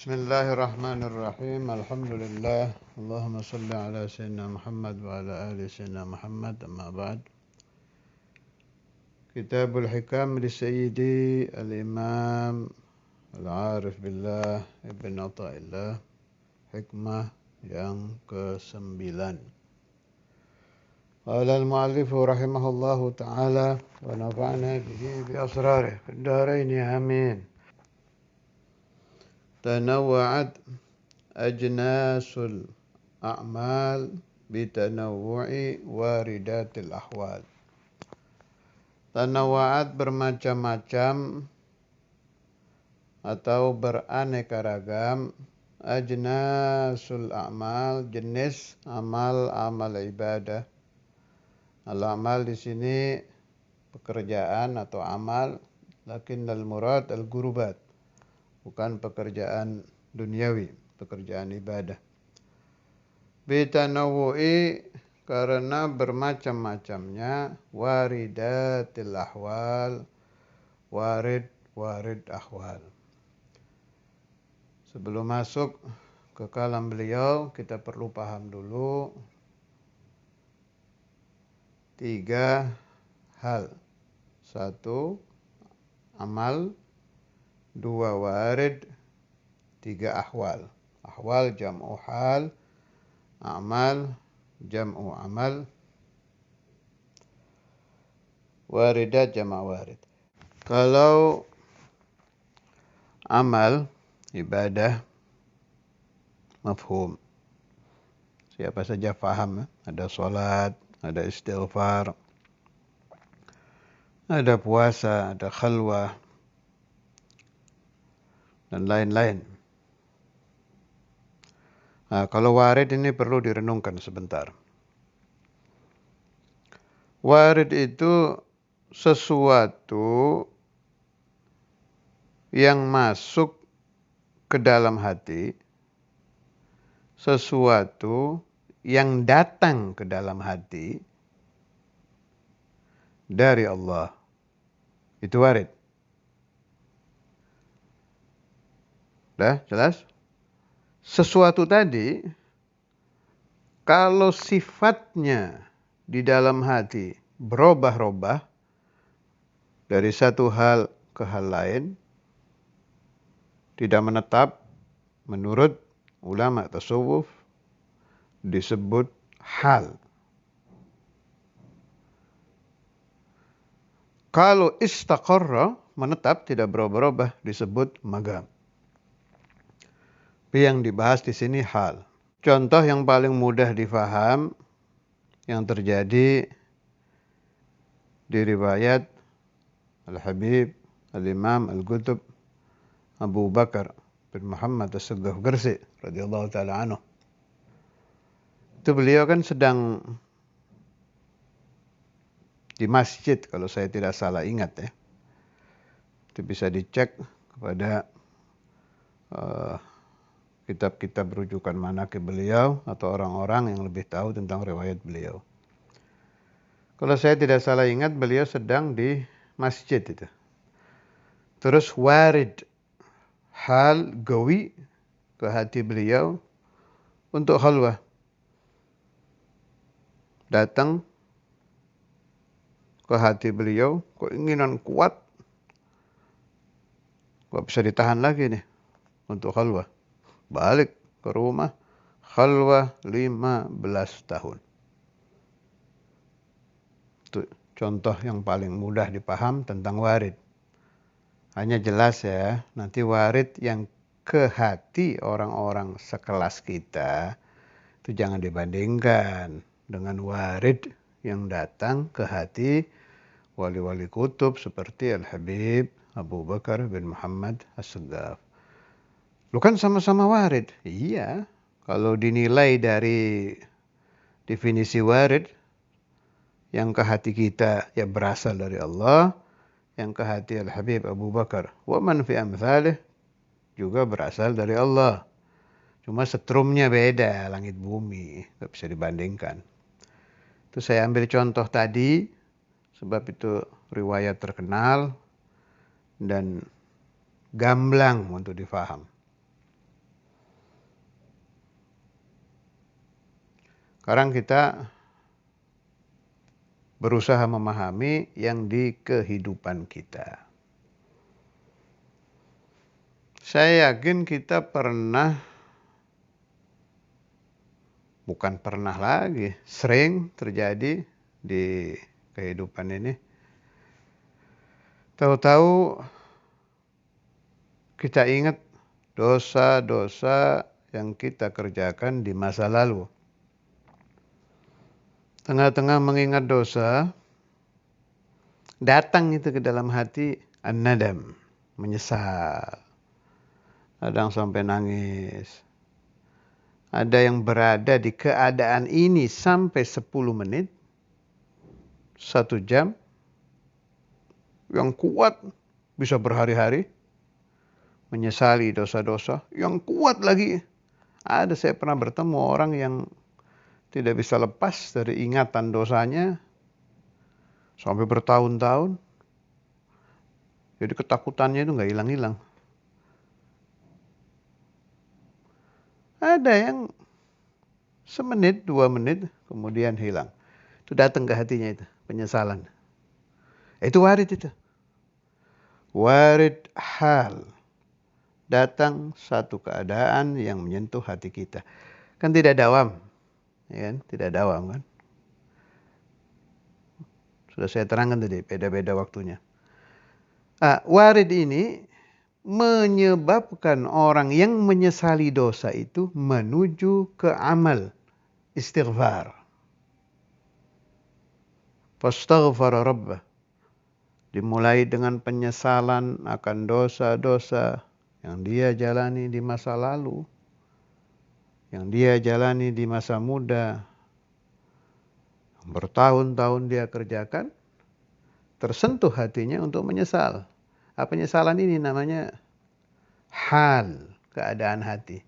Bismillahirrahmanirrahim. Alhamdulillah. Allahumma salli ala sayyidina Muhammad wa ala ali sayyidina Muhammad. Amma ba'd. Kitabul Hikam li Sayyidi Al-Imam Al-Arif Billah Ibn Atta'illah. Hikmah yang ke-9. Qala al-mu'allifu rahimahullahu ta'ala wa nafa'na bihi bi asrarih fid dharain amin. تنوعت أجناس الأعمال بتنوع واردات الأحوال. Tanawa'at bermacam-macam atau beraneka ragam. Ajnasul a'mal, jenis amal-amal ibadah. Al-amal di sini pekerjaan atau amal, lakinnal murad al-gurubat. Bukan pekerjaan duniawi, pekerjaan ibadah. Bitanawu'i karena bermacam-macamnya, waridatil ahwal, warid ahwal. Sebelum masuk ke kalam beliau, kita perlu paham dulu 3 hal. 1, amal. 2, warid. 3, ahwal. Ahwal jam'u hal, amal jam'u amal, waridat jam'u warid. Kalau amal, ibadah, mafhum. Siapa saja faham, ada salat, ada istighfar, ada puasa, ada khalwah, dan lain-lain. Nah, kalau warid ini perlu direnungkan sebentar. Warid itu sesuatu yang masuk ke dalam hati, sesuatu yang datang ke dalam hati dari Allah. Itu warid. Dah, jelas? Sesuatu tadi, kalau sifatnya di dalam hati berubah-ubah dari satu hal ke hal lain, tidak menetap, menurut ulama tasawuf disebut hal. Kalau istaqarra, menetap, tidak berubah-ubah, disebut magam. Yang dibahas di sini hal. Contoh yang paling mudah difaham yang terjadi di riwayat Al-Habib Al-Imam Al-Qutb Abu Bakar bin Muhammad As-Saggaf Gharsi radhiyallahu ta'ala anhu. Itu beliau kan sedang di masjid, kalau saya tidak salah ingat ya. Itu bisa dicek kepada kitab-kitab rujukan manaqib beliau atau orang-orang yang lebih tahu tentang riwayat beliau. Kalau saya tidak salah ingat, beliau sedang di masjid itu. Terus warid, hal gawi ke hati beliau untuk khalwah. Datang ke hati beliau keinginan kuat, gak bisa ditahan lagi nih untuk khalwah. Balik ke rumah, khalwah 15 tahun. Itu contoh yang paling mudah dipaham tentang warid. Hanya jelas ya, nanti warid yang ke hati orang-orang sekelas kita, itu jangan dibandingkan dengan warid yang datang ke hati wali-wali kutub seperti Al-Habib Abu Bakar bin Muhammad As-Saggaf. Lu kan sama-sama warid. Iya, kalau dinilai dari definisi warid, yang ke hati kita ya berasal dari Allah, yang ke hati Al-Habib Abu Bakar wa man fi amthalih juga berasal dari Allah. Cuma setrumnya beda, langit bumi, gak bisa dibandingkan. Itu saya ambil contoh tadi, sebab itu riwayat terkenal dan gamblang untuk difaham. Sekarang kita berusaha memahami yang di kehidupan kita. Saya yakin kita bukan pernah lagi, sering terjadi di kehidupan ini. Tahu-tahu kita ingat dosa-dosa yang kita kerjakan di masa lalu. Tengah-tengah mengingat dosa, datang itu ke dalam hati an-nadam, menyesal. Kadang sampai nangis. Ada yang berada di keadaan ini sampai 10 menit, 1 jam, yang kuat bisa berhari-hari, menyesali dosa-dosa, yang kuat lagi. Saya pernah bertemu orang yang tidak bisa lepas dari ingatan dosanya sampai bertahun-tahun. Jadi ketakutannya itu nggak hilang-hilang. Ada yang semenit, 2 menit, kemudian hilang. Itu datang ke hatinya itu, penyesalan. Itu warid itu. Warid hal. Datang satu keadaan yang menyentuh hati kita. Kan tidak dawam. Ya kan? Tidak dawam kan. Sudah saya terangkan tadi, beda-beda waktunya. Warid ini menyebabkan orang yang menyesali dosa itu menuju ke amal istighfar. Fastaghfara rabbah. Dimulai dengan penyesalan akan dosa-dosa yang dia jalani di masa lalu, yang dia jalani di masa muda, bertahun-tahun dia kerjakan, tersentuh hatinya untuk menyesal. Penyesalan ini namanya hal, keadaan hati.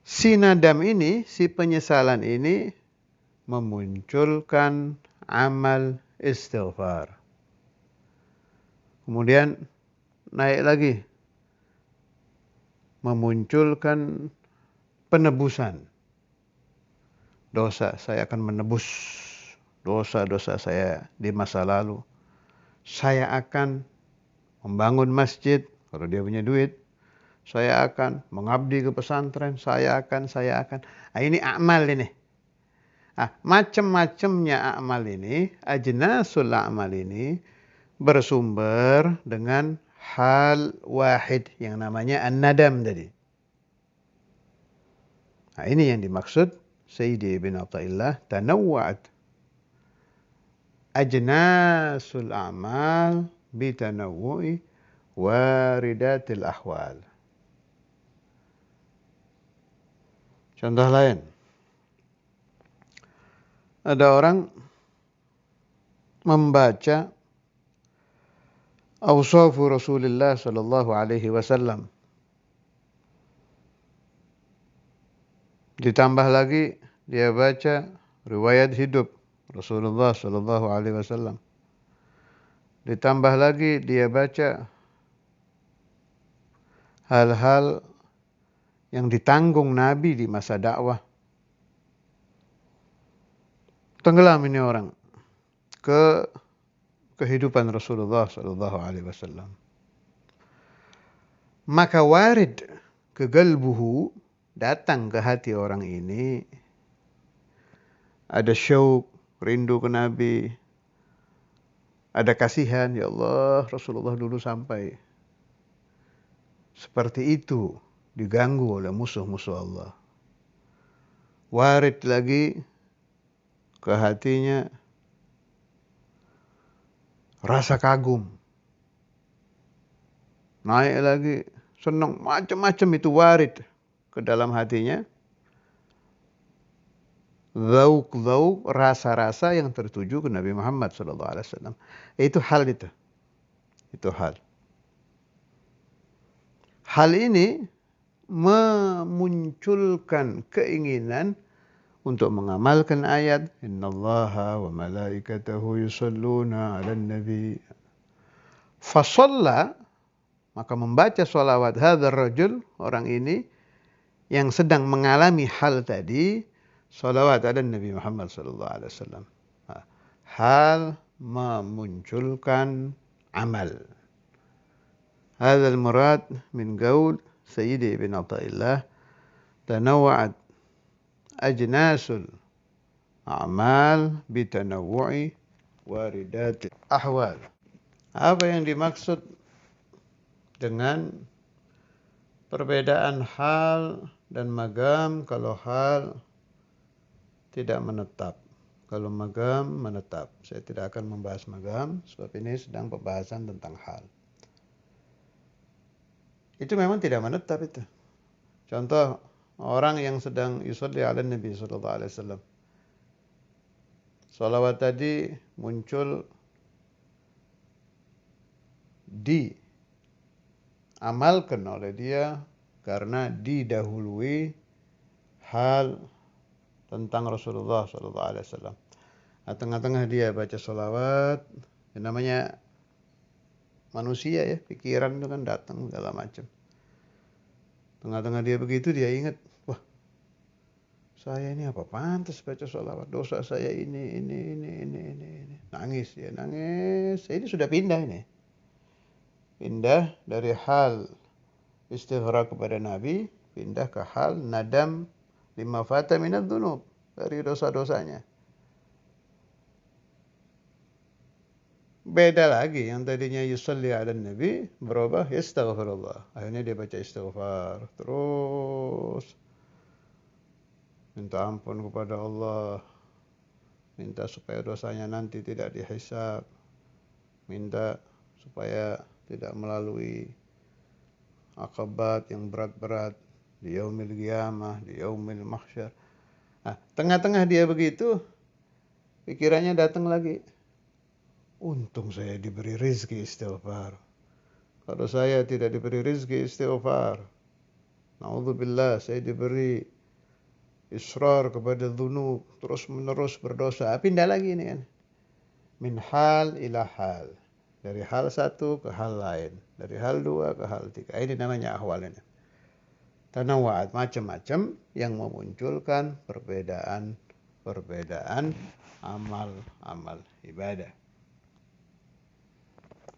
Si nadam ini, si penyesalan ini memunculkan amal istighfar. Kemudian naik lagi, memunculkan penebusan. Dosa, saya akan menebus dosa-dosa saya di masa lalu. Saya akan membangun masjid, kalau dia punya duit. Saya akan mengabdi ke pesantren, saya akan. Ini amal ini. Macam-macamnya amal ini, ajnasul amal ini, bersumber dengan hal wahid yang namanya an-nadam tadi. Ini yang dimaksud Sayyidi Ibn Athaillah, tanawwa'at ajnasul a'mal bitanawwu'i waridatil ahwal. Contoh lain. Ada orang membaca awsafu Rasulullah sallallahu alaihi wasallam. Ditambah lagi dia baca riwayat hidup Rasulullah sallallahu alaihi wasallam. Ditambah lagi dia baca hal-hal yang ditanggung Nabi di masa dakwah. Tenggelam ini orang ke kehidupan Rasulullah sallallahu alaihi wasallam. Maka warid ke qalbuhu, datang ke hati orang ini, ada syauq, rindu ke Nabi, ada kasihan, ya Allah, Rasulullah dulu sampai seperti itu, diganggu oleh musuh-musuh Allah. Warid lagi ke hatinya rasa kagum. Naik lagi, senang, macam-macam itu warid ke dalam hatinya. Dzauq, rasa-rasa yang tertuju ke Nabi Muhammad SAW. Itu hal itu. Itu hal. Hal ini memunculkan keinginan untuk mengamalkan ayat innallaha wa malaikatahu yusalluna 'alan nabi. Fasalla, maka membaca sholawat hadzal rajul, orang ini, yang sedang mengalami hal tadi, sholawat ada Nabi Muhammad SAW. Hal memunculkan amal. Hadzal murad min qaul Sayyidi Ibn Athaillah, tanawwa'at ajnasul a'mal bitanawwu'i waridat ahwal. Apa yang dimaksud dengan perbedaan hal dan magam? Kalau hal tidak menetap, kalau magam menetap. Saya tidak akan membahas magam sebab ini sedang pembahasan tentang hal. Itu memang tidak menetap itu. Contoh orang yang sedang yusolli ala Nabi sallallahu alaihi wasallam. Salawat tadi muncul diamalkan oleh dia karena didahului hal tentang Rasulullah sallallahu alaihi wasallam. Nah, tengah-tengah dia baca salawat, yang namanya manusia ya, pikiran itu kan datang segala macam. Tengah-tengah dia begitu, dia ingat, wah, saya ini apa pantas baca sholawat, dosa saya ini. Nangis ya, nangis. Ini sudah pindah ini. Pindah dari hal istighfar kepada Nabi, pindah ke hal nadam lima fata minad dzunub, dari dosa-dosanya. Beda lagi, yang tadinya yusalli ala Nabi berubah yastaghfirullah. Akhirnya dia baca istighfar, terus minta ampun kepada Allah, minta supaya dosanya nanti tidak dihisab, minta supaya tidak melalui akabat yang berat-berat di yaumil qiyamah, di yaumil mahsyar. Nah, tengah-tengah dia begitu, pikirannya datang lagi. Untung saya diberi rizki istighfar. Kalau saya tidak diberi rizki istighfar, naudzubillah, saya diberi israr kepada dzunub, terus menerus berdosa. Pindah lagi ini kan. Min hal ila hal. Dari hal satu ke hal lain. Dari hal dua ke hal tiga. Ini namanya ahwal ini. Tanawwa'at, macam-macam yang memunculkan perbedaan amal ibadah.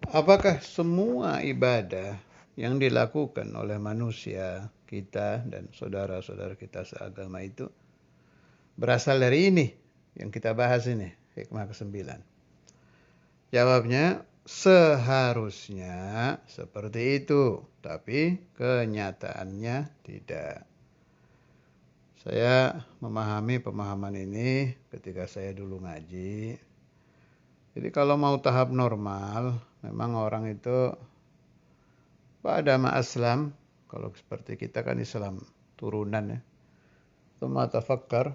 Apakah semua ibadah yang dilakukan oleh manusia, kita dan saudara-saudara kita seagama itu berasal dari ini yang kita bahas ini, hikmah ke-9? Jawabnya, seharusnya seperti itu, tapi kenyataannya tidak. Saya memahami pemahaman ini ketika saya dulu ngaji. Jadi kalau mau tahap normal, memang orang itu pada ma'aslam, kalau seperti kita kan Islam turunan ya. Tsumma tafakkar,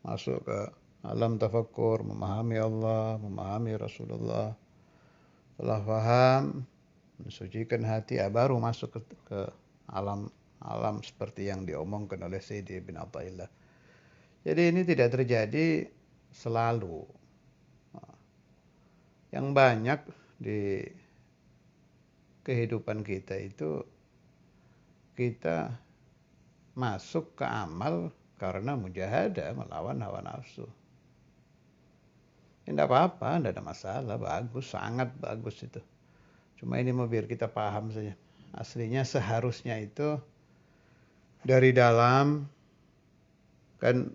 masuk ke alam tafakkur, memahami Allah, memahami Rasulullah. Setelah paham, mensucikan hati, baru masuk ke alam seperti yang diomongkan oleh Sayyidi Ibn Athaillah. Jadi ini tidak terjadi selalu. Yang banyak di kehidupan kita itu kita masuk ke amal karena mujahadah, melawan hawa nafsu. Tidak apa-apa, tidak ada masalah, bagus, sangat bagus itu. Cuma ini mau biar kita paham saja. Aslinya seharusnya itu dari dalam, kan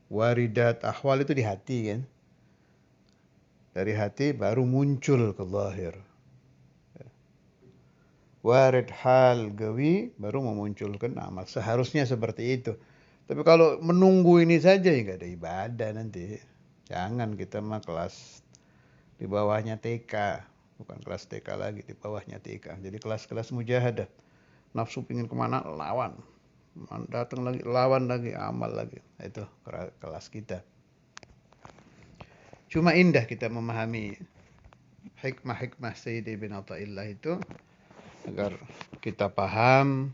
waridat ahwal itu di hati kan. Dari hati baru muncul ke zahir. Warid hal gawi baru memunculkan amal. Seharusnya seperti itu. Tapi kalau menunggu ini saja ya nggak ada ibadah nanti. Jangan, kita mah kelas di bawahnya TK. Bukan kelas TK lagi, di bawahnya TK. Jadi kelas-kelas mujahadah. Nafsu pingin kemana, lawan. Datang lagi, lawan lagi, amal lagi. Itu kelas kita. Cuma indah kita memahami hikmah-hikmah Sayyidi Ibn Athaillah itu agar kita paham,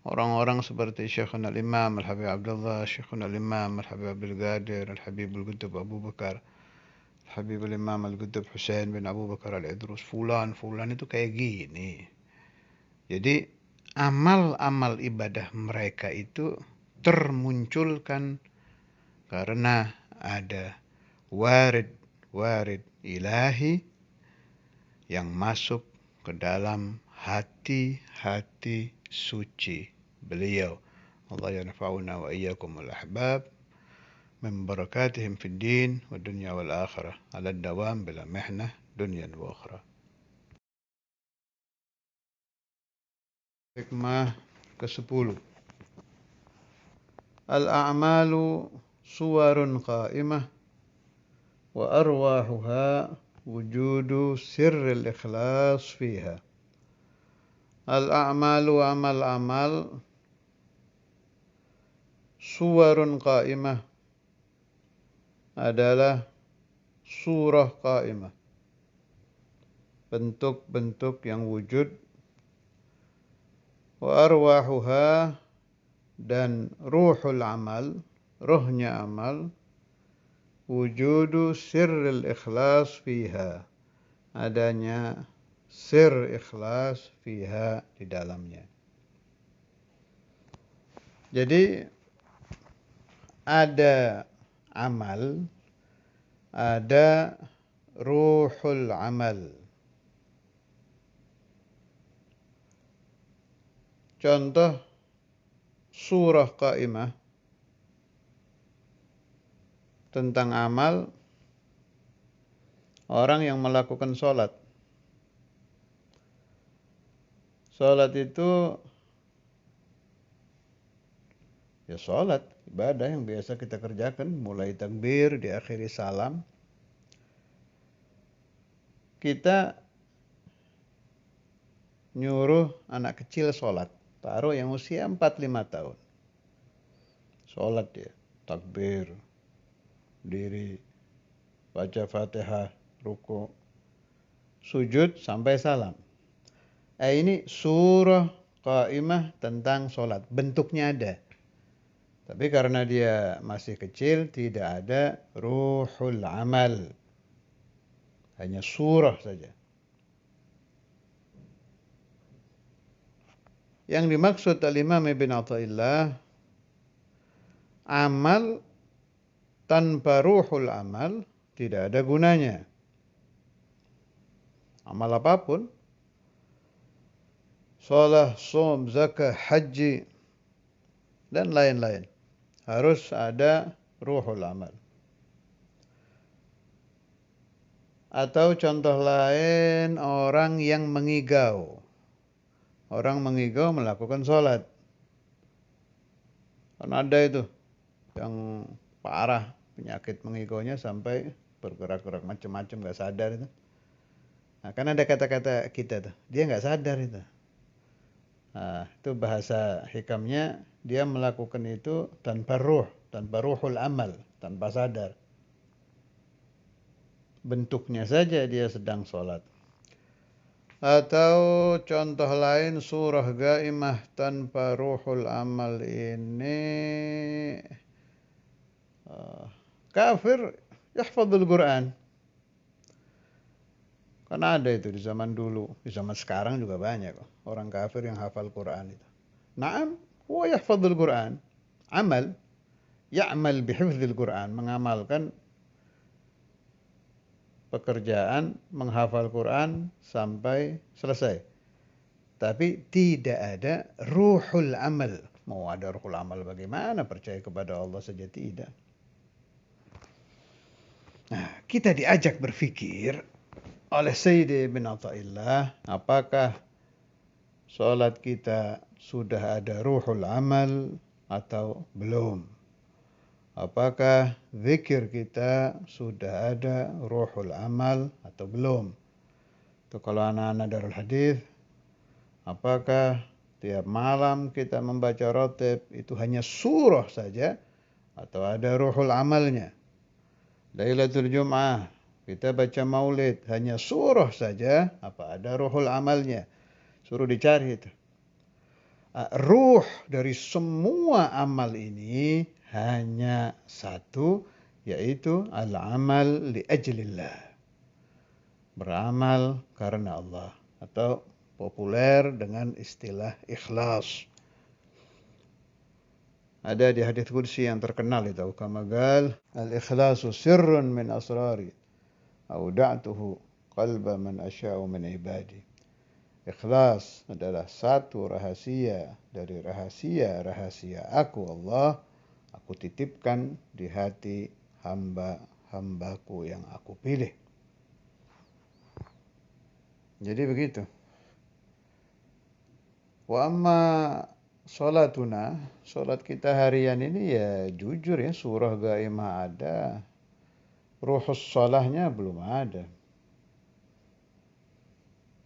orang-orang seperti Syekhuna al-Imam Al-Habib Abdullah, Syekhuna al-Imam Al-Habib Abdul Qadir, Al-Habib Al-Qutub Abu Bakar, Al-Habib al-Imam Al-Qutub Husain bin Abu Bakar Al-Idrus, fulan itu kayak gini. Jadi amal-amal ibadah mereka itu termunculkan karena ada warid ilahi yang masuk ke dalam hati-hati suci beliau. Allah yanfa'una wa iyyakumul ahbab min barakatihim fid din wa dunya wal akhirah ala dawam bila mihnah dunya wa akhirah. Hikmah ke-10. Al-a'malu suwarun qa'imah wa arwahuha wujudu sirril ikhlas fiha. Al-a'malu amal-amal suwarun qa'imah adalah surah qa'imah, bentuk-bentuk yang wujud, wa arwahuha dan ruhul amal, ruhnya amal, wujudu sirril ikhlas fiha, adanya sir ikhlas fiha di dalamnya. Jadi ada amal, ada ruhul amal. Contoh surah qaimah tentang amal orang yang melakukan sholat. Sholat itu ya sholat, ibadah yang biasa kita kerjakan, mulai takbir, diakhiri salam. Kita nyuruh anak kecil sholat, taruh yang usia 4-5 tahun. Sholat dia, takbir, diri, baca Fatihah, ruku, sujud sampai salam. Ini surah qaimah tentang sholat, bentuknya ada. Tapi karena dia masih kecil, tidak ada ruhul amal. Hanya surah saja. Yang dimaksud Al-Imam Ibn Athaillah, amal tanpa ruhul amal tidak ada gunanya. Amal apapun, shalah, shaum, zakah, haji, dan lain-lain, harus ada ruhul amal. Atau contoh lain, orang yang mengigau. Orang mengigau melakukan sholat. Kan ada itu yang parah penyakit mengigaunya sampai bergerak-gerak macam-macam, gak sadar itu. Nah, kan ada kata-kata kita tuh, dia gak sadar itu. Nah, itu bahasa hikamnya, dia melakukan itu tanpa ruh, tanpa ruhul amal, tanpa sadar. Bentuknya saja dia sedang sholat. Atau contoh lain, surah qaimah tanpa ruhul amal ini kafir yahfadzul Quran. Karena ada itu di zaman dulu, di zaman sekarang juga banyak orang kafir yang hafal Quran itu. Naam, huwa yahfadzul Quran. Amal, ya'mal bihifdzil Quran, mengamalkan pekerjaan menghafal Quran sampai selesai. Tapi tidak ada ruhul amal. Mau ada ruhul amal bagaimana? Percaya kepada Allah saja tidak. Nah, kita diajak berpikir oleh Sayyid Ibn Athaillah, apakah sholat kita sudah ada ruhul amal atau belum? Apakah zikir kita sudah ada ruhul amal atau belum? Itu kalau anak-anak Darul Hadis, apakah tiap malam kita membaca rotib itu hanya surah saja atau ada ruhul amalnya? Lailatul Jum'ah kita baca maulid hanya surah saja, apa ada ruhul amalnya? Suruh dicari itu. Ruh dari semua amal ini hanya satu, yaitu al-amal li ajlillah. Beramal karena Allah. Atau populer dengan istilah ikhlas. Ada di hadits qudsi yang terkenal itu, kama qal al-ikhlasu sirrun min asrari auda'tuhu qalba man asya'u min ibadi. Ikhlas adalah satu rahasia dari rahasia-rahasia aku Allah, aku titipkan di hati hamba-hambaku yang aku pilih. Jadi begitu. Wa amma sholatuna, sholat kita harian ini ya jujur ya, surah gaimah ada, ruhus sholahnya belum ada.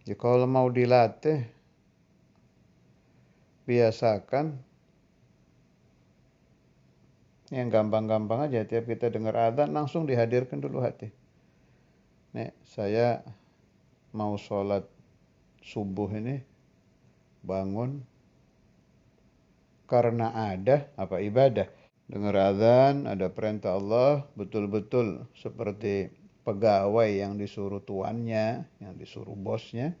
Jadi kalau mau dilatih, biasakan yang gampang-gampang aja, tiap kita dengar adzan langsung dihadirkan dulu hati. Nih, saya mau sholat subuh ini, bangun karena ada apa ibadah. Dengar adzan, ada perintah Allah, betul-betul seperti pegawai yang disuruh tuannya, yang disuruh bosnya.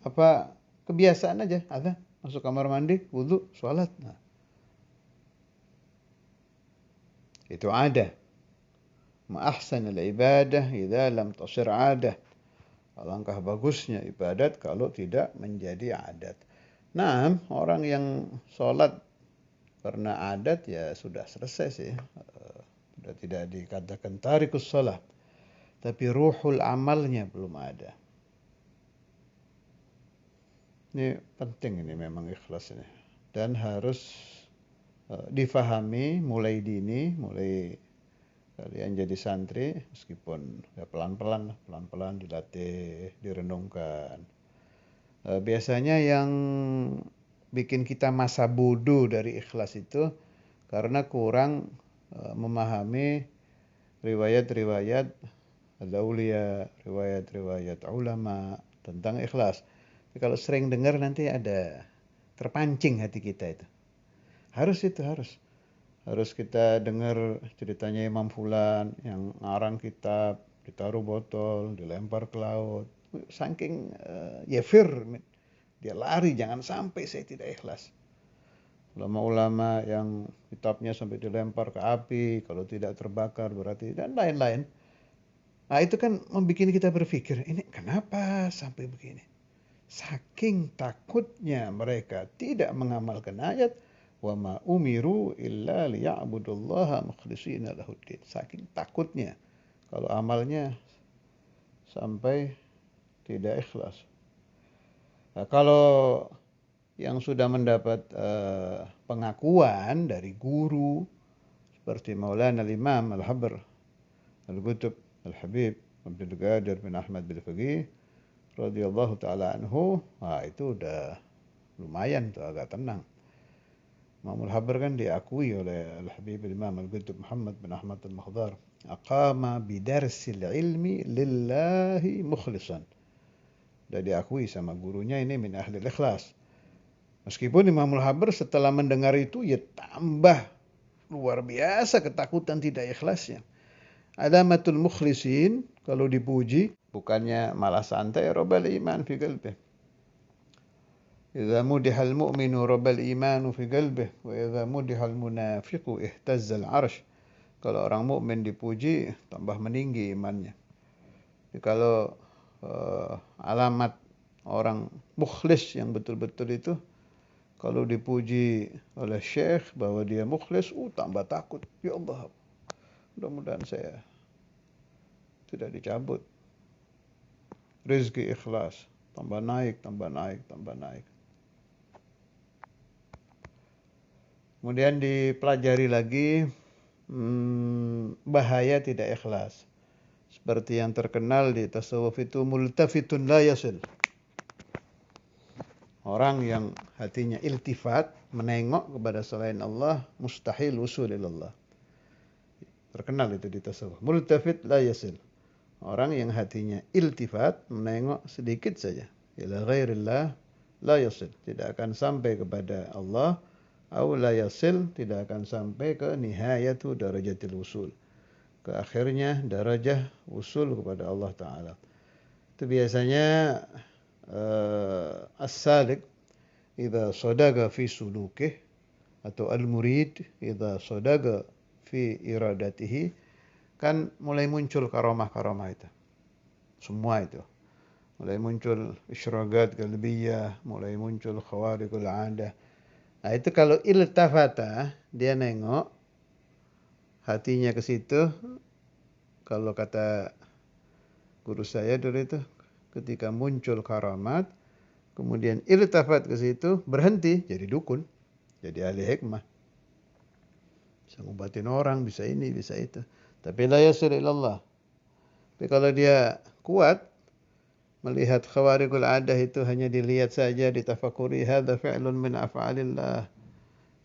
Apa kebiasaan aja, adzan, masuk kamar mandi, wudhu, sholat. Nah, itu ada. Ma ahsanul ibadah idza lam tasir adah. Alangkah bagusnya ibadat kalau tidak menjadi adat. Nah, orang yang sholat karena adat ya sudah selesai sih. Sudah tidak dikatakan tarikus sholat. Tapi ruhul amalnya belum ada. Ini penting ini memang ikhlas ini. Dan harus difahami mulai dini, mulai kalian jadi santri, meskipun ya pelan-pelan dilatih, direnungkan. Biasanya yang bikin kita masa bodoh dari ikhlas itu karena kurang memahami riwayat-riwayat al-auliya, riwayat-riwayat ulama tentang ikhlas. Tapi kalau sering dengar nanti ada terpancing hati kita itu. Harus kita dengar ceritanya Imam Fulan yang ngarang kitab, ditaruh botol, dilempar ke laut. Saking yefir, dia lari, jangan sampai saya tidak ikhlas. Ulama-ulama yang kitabnya sampai dilempar ke api, kalau tidak terbakar berarti, dan lain-lain. Nah itu kan membuat kita berpikir, ini kenapa sampai begini? Saking takutnya mereka tidak mengamalkan ayat, wa ma umiru illa liya'budullaha mukhlishina lahuddin. Saking takutnya kalau amalnya sampai tidak ikhlas. Nah, kalau yang sudah mendapat pengakuan dari guru seperti Maulana Imam Al-Habr Al-Qutb Al-Habib Abdul Qadir bin Ahmad bin Faqih radhiyallahu taala anhu, itu udah lumayan tuh, agak tenang. Imam Al-Habr kan diakui oleh Al-Habib Imam Al-Qutb Muhammad bin Ahmad Al-Makhdar, aqama bidarsil ilmi lillahi mukhlisan. Sudah diakui sama gurunya ini min ahli ikhlas. Meskipun Imam Al-Habr setelah mendengar itu ya tambah luar biasa ketakutan tidak ikhlasnya. Alamatul mukhlisin, kalau dipuji bukannya malah santai, robal iman fi qalbih. Idza mudihal mu'minu robal imanu fi qalbih wa idza mudihal munafiqu ihtazzal arsh. Kalau orang mukmin dipuji tambah meninggi imannya. Jadi kalau alamat orang mukhlis yang betul-betul itu, kalau dipuji oleh syekh bahwa dia mukhlis, tambah takut. Ya Allah, mudah-mudahan saya tidak dicabut. Rezeki ikhlas, tambah naik. Kemudian dipelajari lagi bahaya tidak ikhlas. Seperti yang terkenal di tasawuf itu, multafitun la yasil. Orang yang hatinya iltifat, menengok kepada selain Allah, mustahil usul ilallah. Terkenal itu di tasawuf. Multafit la yasil. Orang yang hatinya iltifat, menengok sedikit saja, ila ghairillah la yasil. Tidak akan sampai kepada Allah. Au la yasil, tidak akan sampai ke nihayatu darajatil usul. Ke akhirnya darajah usul kepada Allah Ta'ala. Itu biasanya as-salik idza sadaqa fi sulukih, atau al-murid idza sadaqa fi iradatihi, kan mulai muncul karomah-karomah itu. Semua itu. Mulai muncul isyraqat qalbiyah, mulai muncul khawariqul 'adah. Nah, itu kalau iltafata, dia nengok hatinya ke situ. Kalau kata guru saya dulu itu, ketika muncul karamat, kemudian iltafat ke situ, berhenti, jadi dukun, jadi ahli hikmah. Bisa ngobatin orang, bisa ini, bisa itu. Tapi la yasil ilallah. Tapi kalau dia kuat, melihat khawariqul adah itu hanya dilihat saja, ditafakuri, hadza fi'lun min af'alillah.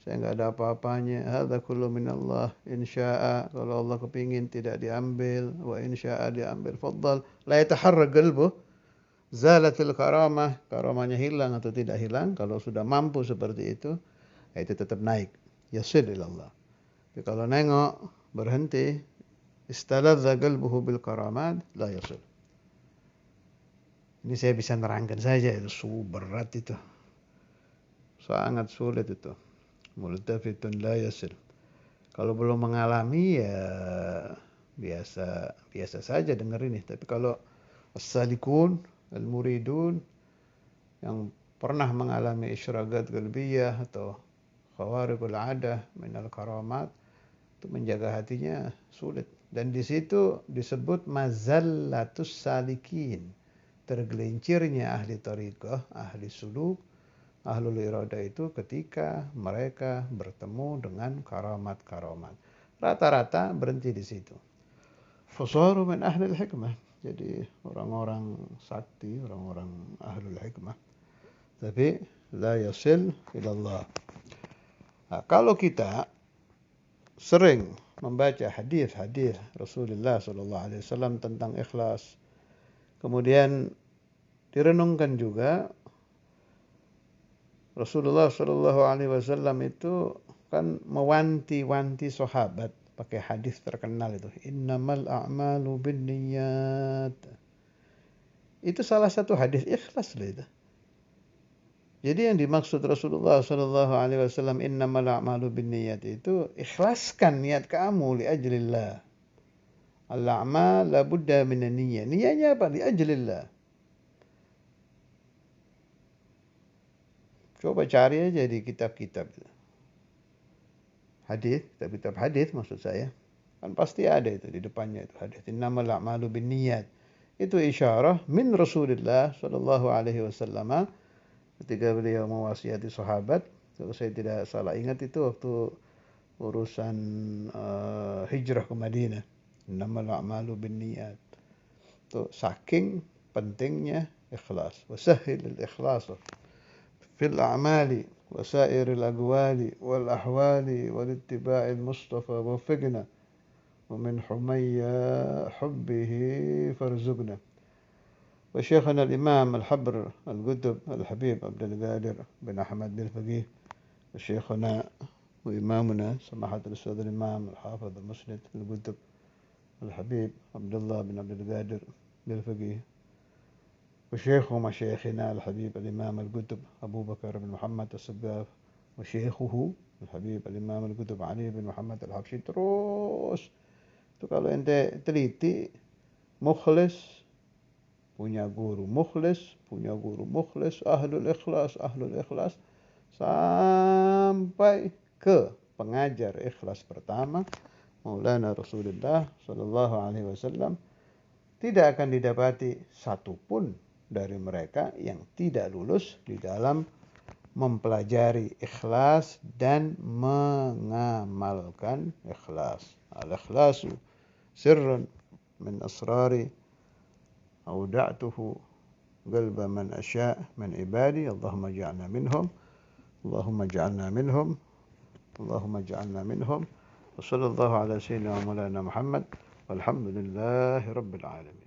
Saya enggak ada apa-apanya. Hadza kullu min Allah. Insya'a, kalau Allah kepingin tidak diambil, wa insya'a diambil. Faddal. La yataharrak qalbuh. Zalatul karamah. Karamahnya hilang atau tidak hilang. Kalau sudah mampu seperti itu tetap naik. Yasil ilallah. Tapi kalau nengok, berhenti, istaladza qalbuhu bil karamat, la yasil. Ini saya bisa nerangkan saja, itu berat itu. Sangat sulit itu. Multafitun la yasil. Kalau belum mengalami ya biasa saja dengar ini. Tapi kalau as-salikun, al-muridun yang pernah mengalami isyraqat qalbiyah atau khawariqul 'adah minal karamat, itu menjaga hatinya sulit. Dan di situ disebut mazallatus salikin. Tergelincirnya ahli thariqah, ahli suluk, ahlul iradah itu ketika mereka bertemu dengan karamat-karamat. Rata-rata berhenti di situ. Fasaru min ahlil hikmah. Jadi orang-orang sakti, orang-orang ahlul hikmah. Tapi la yasil ilallah. Nah, kalau kita sering membaca hadis-hadis Rasulullah SAW tentang ikhlas, kemudian direnungkan juga, Rasulullah SAW itu kan mewanti-wanti sahabat pakai hadis terkenal itu, innamal a'malu binniyat. Itu salah satu hadis ikhlas loh itu. Jadi yang dimaksud Rasulullah SAW innamal a'malu binniyat itu ikhlaskan niat kamu li ajlillah. Al-a'mal la budda minan niyyah. Niatnya apa? Li ajlillah. Coba cari aja di kitab-kitab hadis, kitab-kitab hadis maksud saya. Kan pasti ada itu di depannya itu hadis innamal a'malu binniyat. Itu isyarah min Rasulullah SAW ketika beliau mewasiati sahabat. Kalau saya tidak salah ingat itu waktu urusan hijrah ke Madinah. Innamal a'malu binniyat. Itu saking pentingnya ikhlas. Wasahhil al-ikhlas fil a'mali وسائر الأقوال والأحوال والاتباع المصطفى وفقنا ومن حمية حبه فارزقنا. وشيخنا الإمام الحبر القطب الحبيب عبد القادر بن أحمد الفقيه، وشيخنا وإمامنا سماحة الأستاذ الإمام الحافظ المسند القطب الحبيب عبد الله بن عبد القادر الفقيه، وشيخ مشايخنا الحبيب الإمام القطب أبو بكر بن محمد السقاف، وشيخه الحبيب الإمام القطب علي بن محمد الحبشي. Terus itu kalau ente teliti, mukhlis punya guru mukhlis, ahlul ikhlas sampai ke pengajar ikhlas pertama Maulana Rasulullah sallallahu alaihi wasallam. Tidak akan didapati satupun dari mereka yang tidak lulus di dalam mempelajari ikhlas dan mengamalkan ikhlas. Al-ikhlasu sirrun min asrari awda'tuhu qalba man asya' min ibadi. Allahumma ja'alna minhum. Allahumma ja'alna minhum. Allahumma ja'alna minhum. Wa sallallahu ala sayyidina wa maulana Muhammad. Walhamdulillahi rabbil alamin.